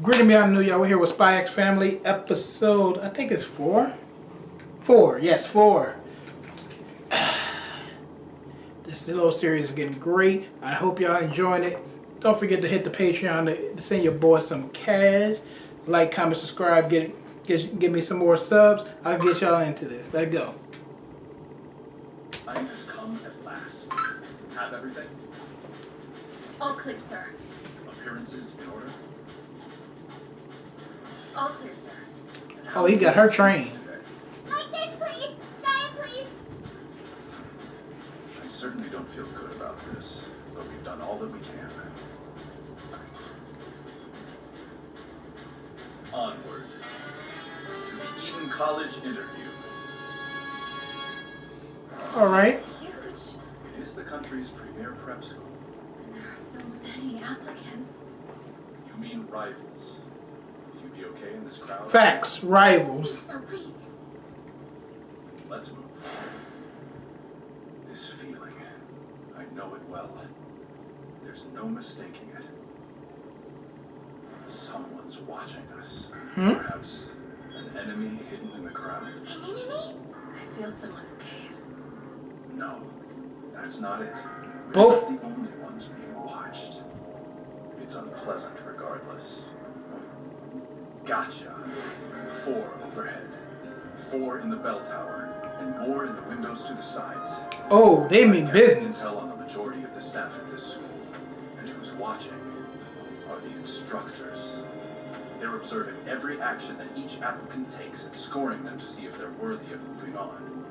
Greeting me out of New York. We're here with Spy X Family episode, I think it's 4? 4, yes, 4. This little series is getting great. I hope y'all enjoying it. Don't forget to hit the Patreon to send your boy some cash. Like, comment, subscribe, give me some more subs. I'll get y'all into this. Let's go. I just come at last. Have everything? All clear, sir. Appearances in order? All clear, sir. Oh, he got her trained. Like this, please! Diet, please! I certainly don't feel good about this, but we've done all that we can. Onward to the Eden College interview. Alright. Huge. It is the country's premier prep school. There are so many applicants. You mean rivals. Will you be okay in this crowd? Facts. Rivals. No, please. Let's move. This feeling, I know it well. There's no mistaking it. Someone's watching us. Perhaps an enemy hidden in the crowd. An enemy? I feel someone's gaze. No, that's not it. We're Both. not the only ones being watched. It's unpleasant regardless. Gotcha. 4 overhead, 4 in the bell tower, and more in the windows to the sides. Oh, they mean I business. can tell on the majority of the staff at this school, and who's watching are the instructors. They're observing every action that each applicant takes and scoring them to see if they're worthy of moving on.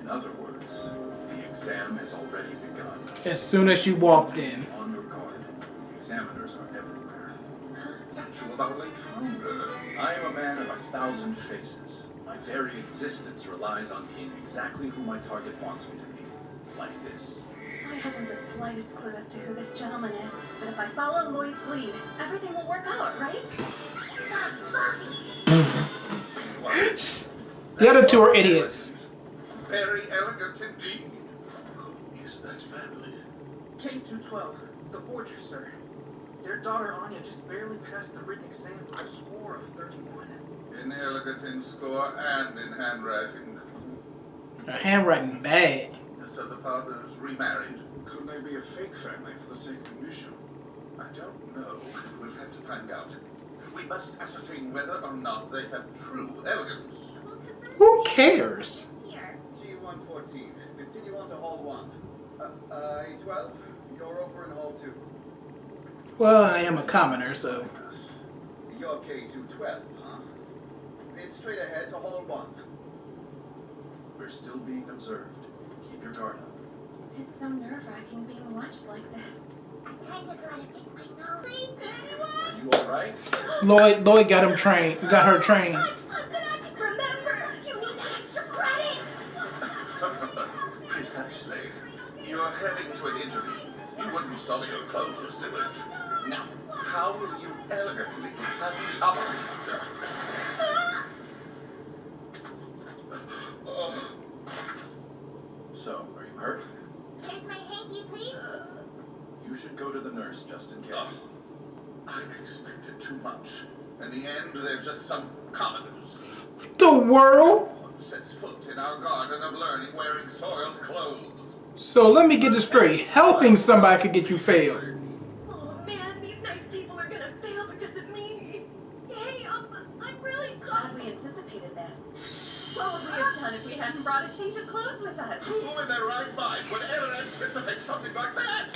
In other words, the exam has already begun. As soon as you walked in. On your guard. Examiners are everywhere. Statue of our late founder. I am a man of 1,000 faces. My very existence relies on being exactly who my target wants me to be. Like this. I haven't the slightest clue as to who this gentleman is, but if I follow Lloyd's lead, everything will work out, right? The other 2 are idiots. Very elegant indeed. Who is that family? K212, the Forgers, sir. Their daughter Anya just barely passed the written exam with a score of 31. Inelegant in score and in handwriting. Her handwriting bad. So the father's remarried. Could they be a fake family for the sake of mission? I don't know. We'll have to find out. We must ascertain whether or not they have true elegance. Who cares? Here. G114, continue on to Hall 1. A12, you're over in Hall 2. Well, I am a commoner, so. You're K212, huh? It's straight ahead to Hall 1. We're still being observed. Keep your guard up. It's so nerve-wracking being watched like this. I kinda gotta fix my nose. Please, anyone? Are you alright? Lloyd got him trained. Got her trained. Remember, you need that extra credit! Precisely. You're heading to an interview. You wouldn't sully your clothes or slippers. Now, how will you elegantly pass the upper? So, are you hurt? Here's my hanky, please. You should go to the nurse just in case. I expected too much. In the end, they're just some commoners. The world? One sets foot in our garden of learning wearing soiled clothes. So let me get this straight. Helping somebody could get you failed. Oh man, these nice people are gonna fail because of me. Hey, I'm really Glad sorry. we anticipated this. What would we have done if we hadn't brought a change of clothes with us? Who in their right mind would ever anticipate something like that?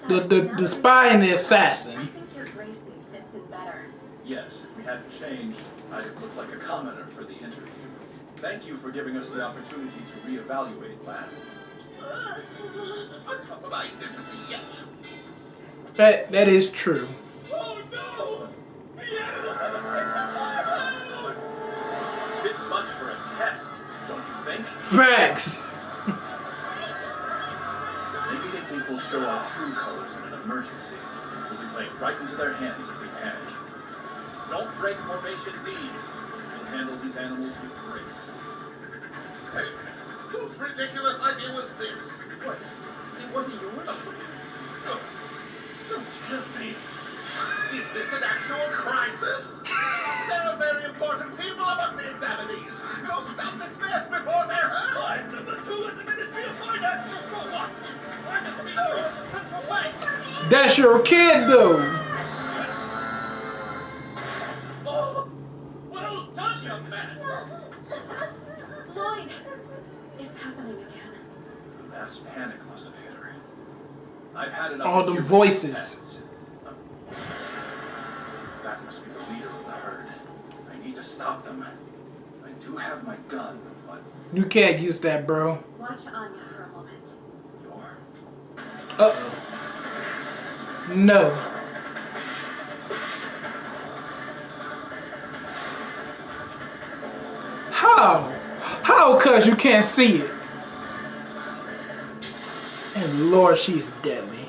The spy and the I assassin. think your gray suit fits in better. Yes, if we hadn't changed, I'd have looked like a commoner for the interview. Thank you for giving us the opportunity to reevaluate, lad. On top of my identity, yes. That is true. Oh no! Bit much for a test, don't you think? Facts. Maybe they think we'll show our true colors in an emergency. We'll be played right into their hands if we panic. Don't break formation D. We'll handle these animals with grace. Hey, whose ridiculous idea was this? What? It wasn't yours? Don't tell me. Is this an actual crisis? There are very important people among the examinees. Go stop this mess before they're hurt. I'm number 2 in the Ministry of Finance. For what? I'm the CEO of the Central Bank. That's your kid, though. Oh, well done, young man. Lloyd, it's happening again. Mass panic must have hit her. I've had enough. All of them human voices. attacks. That must be the leader of the herd. I need to stop them. I do have my gun, but You can't use that, bro. Watch Anya for a moment. you're... Uh-oh. No. How? How, cuz you can't see it? And Lord, she's deadly.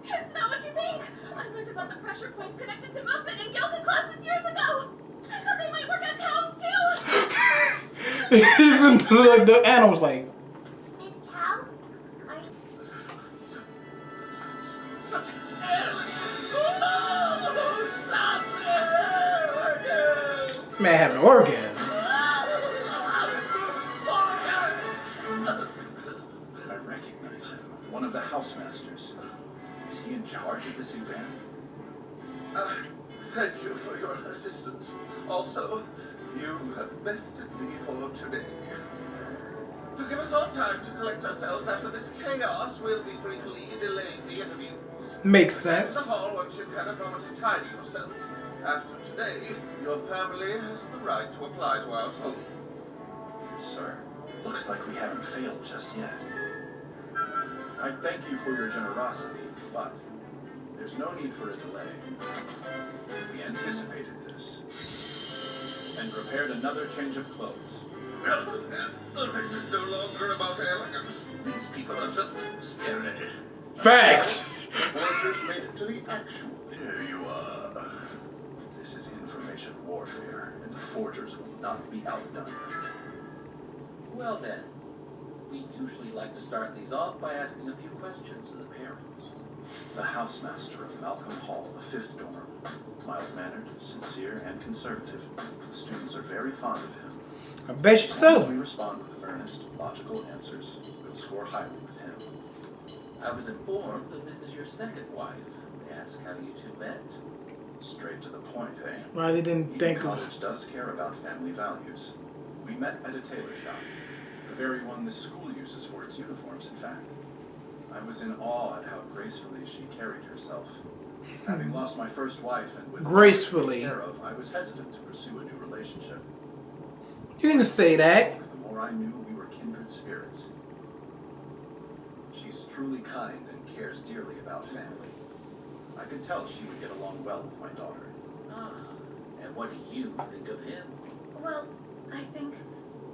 It's not what you think. I learned about the pressure points connected to movement in yoga classes years ago. I thought they might work on cows too. Even the animals like, Miss Cow? Are you... Such endless. Stop it! man having an orgasm. I recognize him. One of the housemasters. Is he in charge of this exam? Thank you for your assistance. Also, you have bested me for today. To give us all time to collect ourselves after this chaos, we'll be briefly delaying the interviews. Makes Return to the sense. hall once you've had a moment to tidy yourselves. After today, your family has the right to apply to our school. Sir, looks like we haven't failed just yet. I thank you for your generosity, but there's no need for a delay. We anticipated this and prepared another change of clothes. This is no longer about elegance. These people are just scary. Facts. Forgers made it to the actual. Here you are. This is information warfare, and the forgers will not be outdone. Well then, we usually like to start these off by asking a few questions of the parents. The housemaster of Malcolm Hall, the 5th dorm. Mild-mannered, sincere, and conservative. The students are very fond of him. I bet you As we so. respond with earnest, logical answers, we'll score highly with him. I was informed that this is your second wife. May I ask how you two met? Straight to the point, eh? Why they didn't Eton think of College does care about family values. We met at a tailor shop. The very one this school uses for its uniforms, in fact. I was in awe at how gracefully she carried herself. Having lost my first wife and with Gracefully. her to take care of, I was hesitant to pursue a new relationship. You didn't say that. The more I knew we were kindred spirits. She's truly kind and cares dearly about family. I could tell she would get along well with my daughter. Ah, and what do you think of him? Well, I think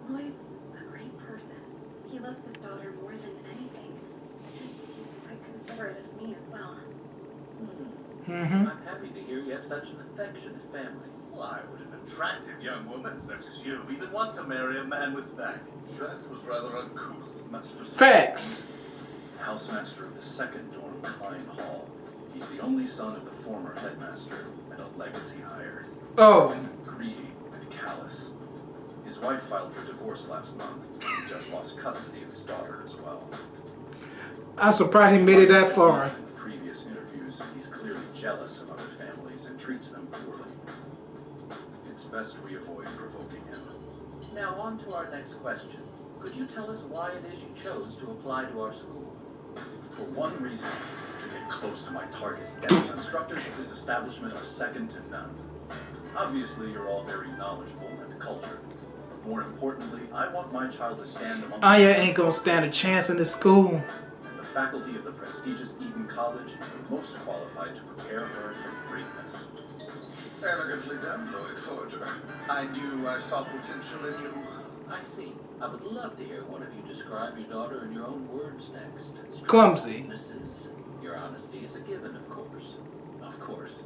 Lloyd's a great person. He loves his daughter more than anything. And he's quite considerate of me as well. Mm-hmm. I'm happy to hear you have such an affectionate family. Why would an attractive young woman such as you even want to marry a man with baggage? That was rather uncouth, Master. Facts. Housemaster of the 2nd dorm, Klein Hall. He's the only son of the former headmaster and a legacy hire. Oh. Greedy and callous. His wife filed for divorce last month. He just lost custody of his daughter as well. I'm surprised he made it that far. In the previous interviews, he's clearly jealous of other families and treats them poorly. It's best we avoid provoking him. Now on to our next question. Could you tell us why it is you chose to apply to our school? For one reason, to get close to my target. And the instructors of this establishment are second to none. Obviously, you're all very knowledgeable and cultured. But more importantly, I want my child to stand among Anya ain't gonna stand a chance in this school. And the faculty of the prestigious Eton College is the most qualified to prepare her for greatness. Elegantly done, Lloyd Forger. I knew I saw potential in you. I see. I would love to hear one of you describe your daughter in your own words next. Clumsy. Mrs. Your honesty is a given, of course. Of course,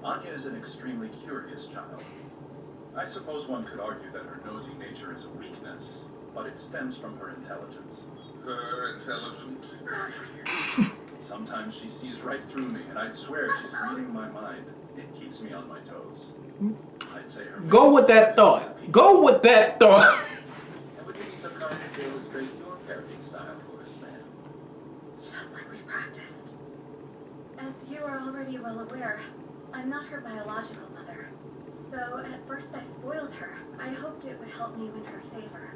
Anya is an extremely curious child. I suppose one could argue that her nosy nature is a weakness, but it stems from her intelligence. Her intelligence. Sometimes she sees right through me, and I'd swear she's reading my mind. It keeps me on my toes. I'd say her. Go with that thought. Go with that thought. And would you be so kind as to illustrate your parenting style for us, ma'am? Just like we practiced. As you are already well aware, I'm not her biological mother. So at first I spoiled her. I hoped it would help me win her favor.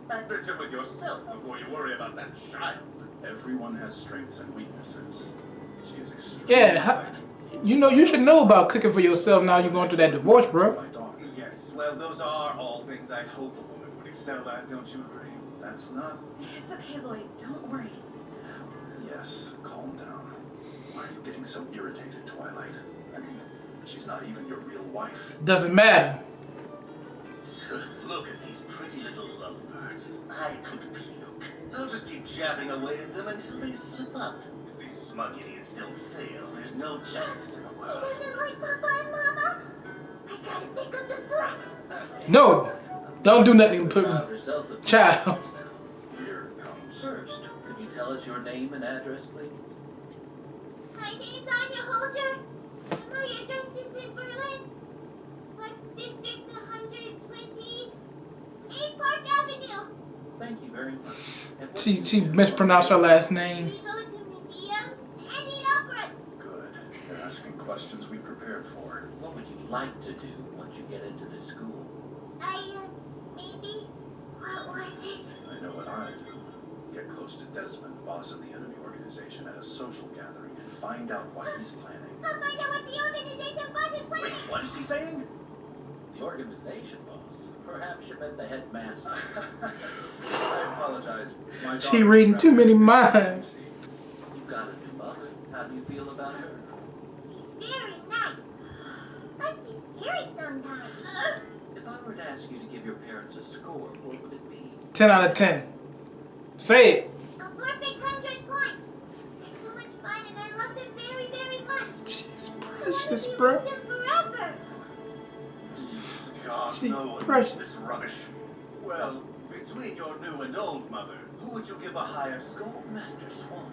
But Bitter with yourself before you worry about that child. Everyone has strengths and weaknesses. She is extremely. Yeah, you know, you should know about cooking for yourself now you're going through that divorce, bro. My daughter. Yes, well, those are all things I hope a woman would excel at, don't you agree? That's not. it's okay, Lloyd. Don't worry. Yes, calm down. Why are you getting so irritated, Twilight? I mean, she's not even your real wife. Doesn't matter. Look at these pretty little lovebirds. I could puke. They'll just keep jabbing away at them until they slip up. If these smug idiots don't fail, there's no justice in the He world. doesn't like Papa and Mama. I gotta pick up the slack. No, don't do nothing. Put Child herself a few child. minutes now. Here it comes. First, could you tell us your name and address, please? My name's Anya Holger. And my address is in Berlin. West District 128 Park Avenue. Thank you very much. And what She do you she do? mispronounced her last name. We go to museums and eat operas. Good. You're asking questions we prepared for. What would you like to do once you get into this school? Maybe. What was it? I know what I'd do. Get close to Desmond, boss of the enemy organization, at a social gathering and find out what he's planning. I'll find out what the organization boss is Wait, planning. what is he saying? The organization boss. Perhaps you meant the headmaster. I apologize. My She daughter- reading too many minds. You've got a new mother. How do you feel about her? She's very nice. But she's scary sometimes. If I were to ask you to give your parents a score, what would it be? 10 out of 10. Say it. A perfect 100 points. They're so much fun and I love them very, very much. She's I wanna precious, be with bro. them forever. God, She no one precious. needs this rubbish. Well, between your new and old mother, who would you give a higher score? Master Swan.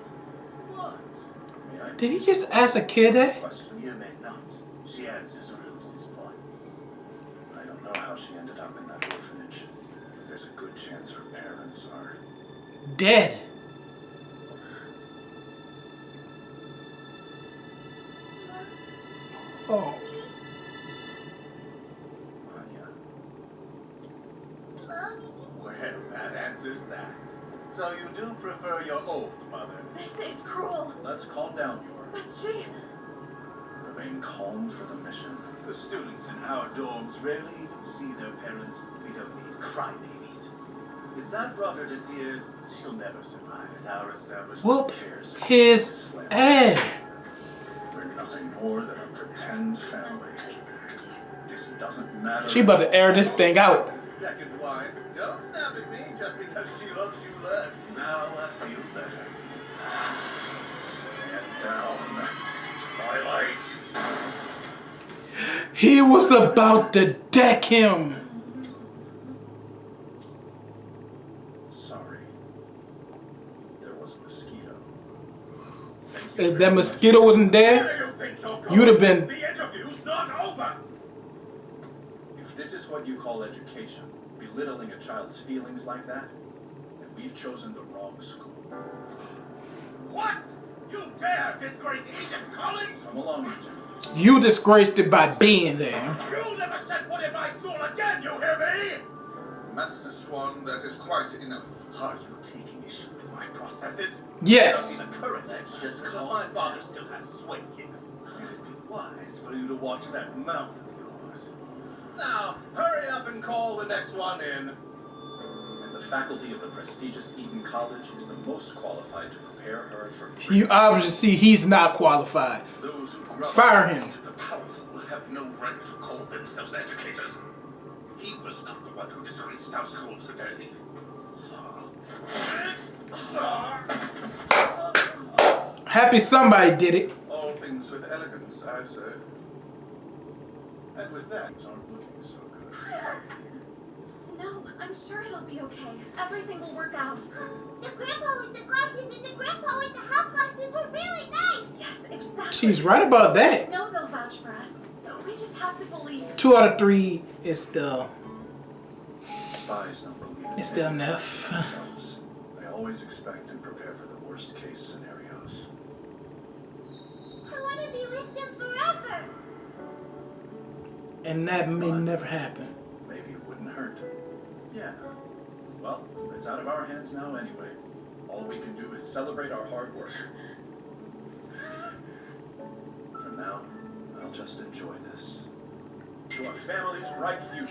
What? May I Did he just ask a kid that? question? You may not. She answers or loses points. I don't know how she ended up in that orphanage. There's a good chance her parents are. Dead. Oh. Anya. Mommy. Well, that answers that. So you do prefer your old mother? This is cruel. Let's calm down, Yor. But she... Remain calm for the mission. The students in our dorms rarely even see their parents. We don't need crybabies. If that brought her to tears, she'll never survive at our establishment. Whoop Cares. his ass. We're nothing more than a pretend family. This doesn't matter. She about to air this thing out. Second wife, don't snap at me just because she loves you less. Now I feel better. Stand down, Twilight. He was about to deck him. Sorry. There was a mosquito. Thank you If very that much. mosquito wasn't there, Where do you think you're going? you'd have been. The interview's not over! If this is what you call education, belittling a child's feelings like that, then we've chosen the wrong school. What? You dare disgrace Eden College? Come along, you two. You disgraced it by being there. You never set foot in my school again, you hear me? Master Swan, that is quite enough. Are you taking issue with my processes? Yes. The current edge just because my father still has sway here. It'd be wise for you to watch that mouth of yours. Now, hurry up and call the next one in. And the faculty of the prestigious Eton College is the most qualified to prepare her for You obviously see he's not qualified. Those who grovel Fire him. to the powerful have no right to call themselves educators. He was not the one who disgraced our school today. Happy somebody did it. All things with elegance, I say. And with that, things aren't looking so good. No, I'm sure it'll be okay. Everything will work out. The grandpa with the glasses and the grandpa with the half glasses were really nice. Yes, exactly. She's right about that. I know they'll vouch for us. We just have to believe. 2 out of 3 is still Spies don't believe in it's still anything enough. themselves. They always expect and prepare for the worst case scenarios. I want to be with them forever. And that may never happen. Maybe it wouldn't hurt. Yeah. Well, it's out of our hands now anyway. All we can do is celebrate our hard work. For now, I'll just enjoy this. To our family's bright future.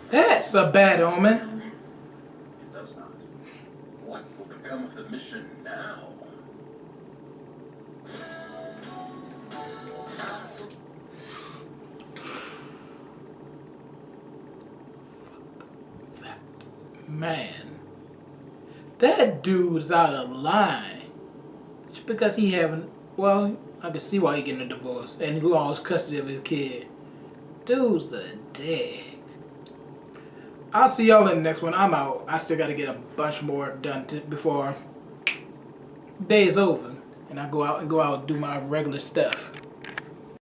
That's a bad omen. It does not. What will become of the mission now? Man, that dude's out of line. Just because he having, well, I can see why he getting a divorce and he lost custody of his kid. Dude's a dick. I'll see y'all in the next one. I'm out. I still got to get a bunch more done before day is over, and I go out and do my regular stuff.